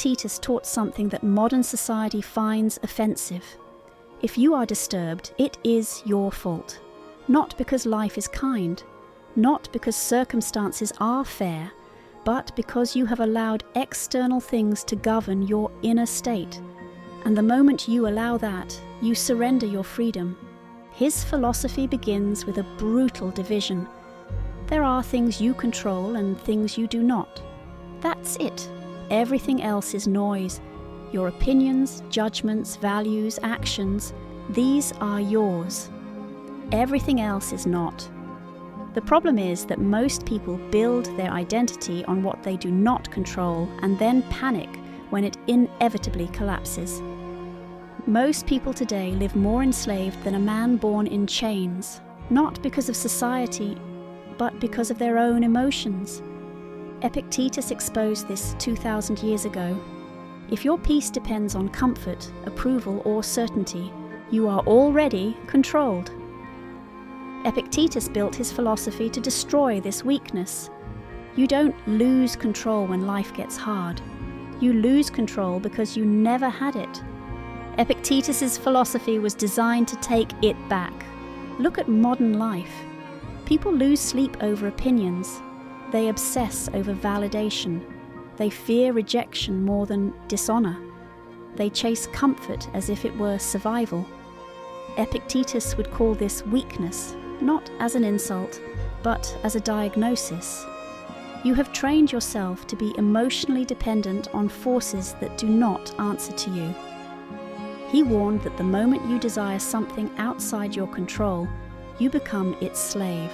Epictetus taught something that modern society finds offensive. If you are disturbed, it is your fault. Not because life is kind, not because circumstances are fair, but because you have allowed external things to govern your inner state. And the moment you allow that, you surrender your freedom. His philosophy begins with a brutal division. There are things you control and things you do not. That's it. Everything else is noise. Your opinions, judgments, values, actions, these are yours. Everything else is not. The problem is that most people build their identity on what they do not control and then panic when it inevitably collapses. Most people today live more enslaved than a man born in chains, not because of society, but because of their own emotions. Epictetus exposed this 2,000 years ago. If your peace depends on comfort, approval, or certainty, you are already controlled. Epictetus built his philosophy to destroy this weakness. You don't lose control when life gets hard. You lose control because you never had it. Epictetus's philosophy was designed to take it back. Look at modern life. People lose sleep over opinions. They obsess over validation. They fear rejection more than dishonor. They chase comfort as if it were survival. Epictetus would call this weakness, not as an insult, but as a diagnosis. You have trained yourself to be emotionally dependent on forces that do not answer to you. He warned that the moment you desire something outside your control, you become its slave.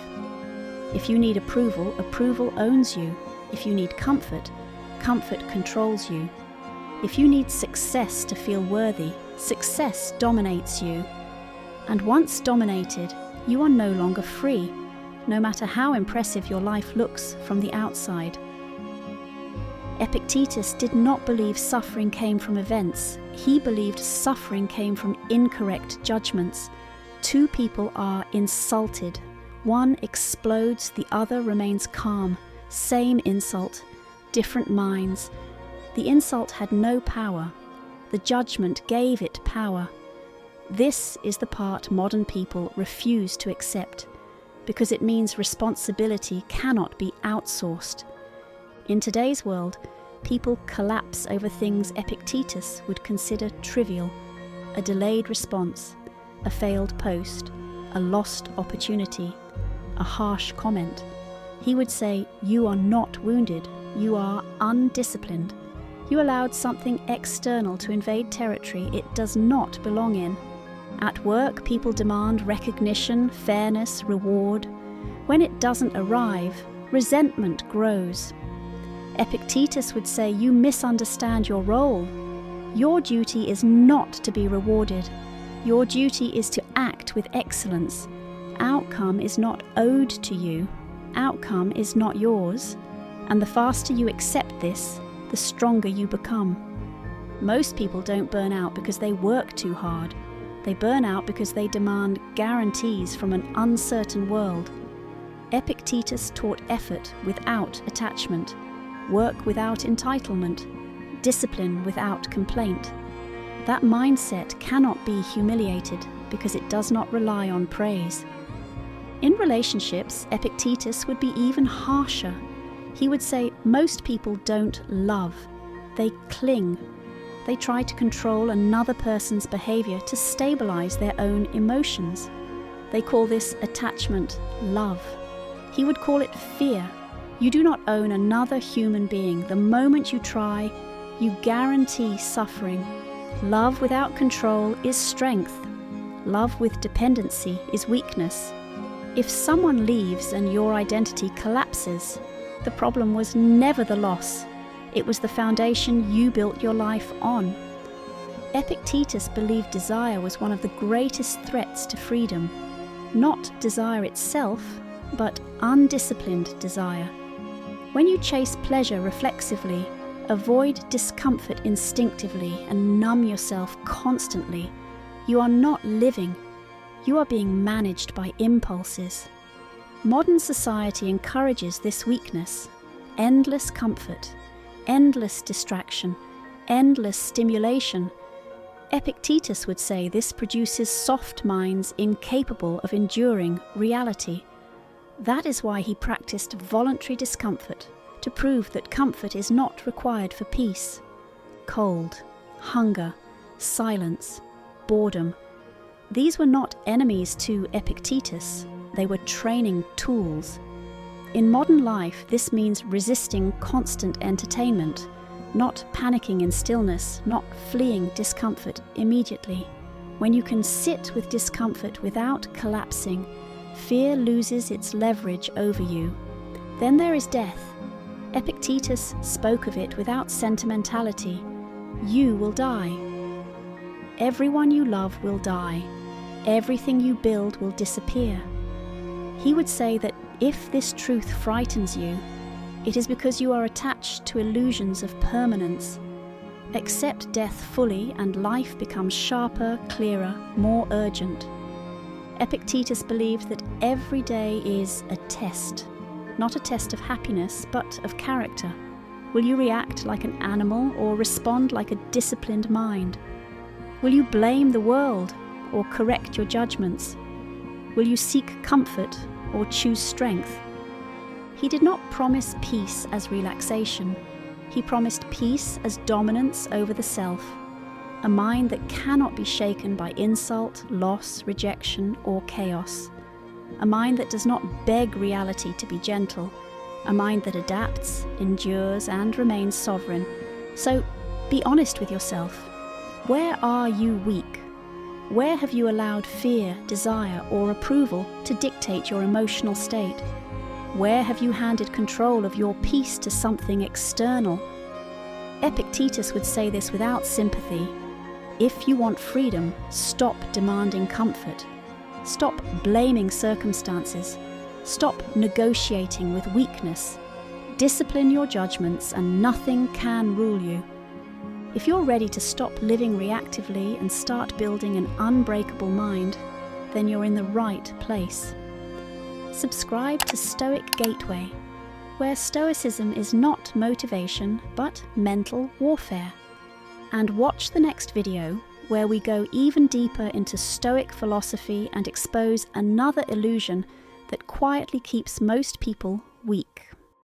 If you need approval, approval owns you. If you need comfort, comfort controls you. If you need success to feel worthy, success dominates you. And once dominated, you are no longer free, no matter how impressive your life looks from the outside. Epictetus did not believe suffering came from events. He believed suffering came from incorrect judgments. Two people are insulted. One explodes, the other remains calm. Same insult, different minds. The insult had no power. The judgment gave it power. This is the part modern people refuse to accept, because it means responsibility cannot be outsourced. In today's world, people collapse over things Epictetus would consider trivial: a delayed response, a failed post, a lost opportunity, a harsh comment. He would say, "You are not wounded, you are undisciplined. You allowed something external to invade territory it does not belong in." At work, people demand recognition, fairness, reward. When it doesn't arrive, resentment grows. Epictetus would say, "You misunderstand your role. Your duty is not to be rewarded. Your duty is to act with excellence. Outcome is not owed to you. Outcome is not yours. And the faster you accept this, the stronger you become." Most people don't burn out because they work too hard. They burn out because they demand guarantees from an uncertain world. Epictetus taught effort without attachment, work without entitlement, discipline without complaint. That mindset cannot be humiliated because it does not rely on praise. In relationships, Epictetus would be even harsher. He would say most people don't love, they cling. They try to control another person's behavior to stabilize their own emotions. They call this attachment love. He would call it fear. You do not own another human being. The moment you try, you guarantee suffering. Love without control is strength. Love with dependency is weakness. If someone leaves and your identity collapses, the problem was never the loss. It was the foundation you built your life on. Epictetus believed desire was one of the greatest threats to freedom. Not desire itself, but undisciplined desire. When you chase pleasure reflexively, avoid discomfort instinctively, and numb yourself constantly, you are not living. You are being managed by impulses. Modern society encourages this weakness: endless comfort, endless distraction, endless stimulation. Epictetus would say this produces soft minds incapable of enduring reality. That is why he practiced voluntary discomfort, to prove that comfort is not required for peace. Cold, hunger, silence, boredom. These were not enemies to Epictetus, they were training tools. In modern life, this means resisting constant entertainment, not panicking in stillness, not fleeing discomfort immediately. When you can sit with discomfort without collapsing, fear loses its leverage over you. Then there is death. Epictetus spoke of it without sentimentality. You will die. Everyone you love will die. Everything you build will disappear. He would say that if this truth frightens you, it is because you are attached to illusions of permanence. Accept death fully and life becomes sharper, clearer, more urgent. Epictetus believed that every day is a test, not a test of happiness, but of character. Will you react like an animal or respond like a disciplined mind? Will you blame the world or correct your judgments? Will you seek comfort or choose strength? He did not promise peace as relaxation. He promised peace as dominance over the self, a mind that cannot be shaken by insult, loss, rejection, or chaos, a mind that does not beg reality to be gentle, a mind that adapts, endures, and remains sovereign. So be honest with yourself. Where are you weak? Where have you allowed fear, desire, or approval to dictate your emotional state? Where have you handed control of your peace to something external? Epictetus would say this without sympathy. If you want freedom, stop demanding comfort. Stop blaming circumstances. Stop negotiating with weakness. Discipline your judgments and nothing can rule you. If you're ready to stop living reactively and start building an unbreakable mind, then you're in the right place. Subscribe to Stoic Gateway, where Stoicism is not motivation but mental warfare. And watch the next video where we go even deeper into Stoic philosophy and expose another illusion that quietly keeps most people weak.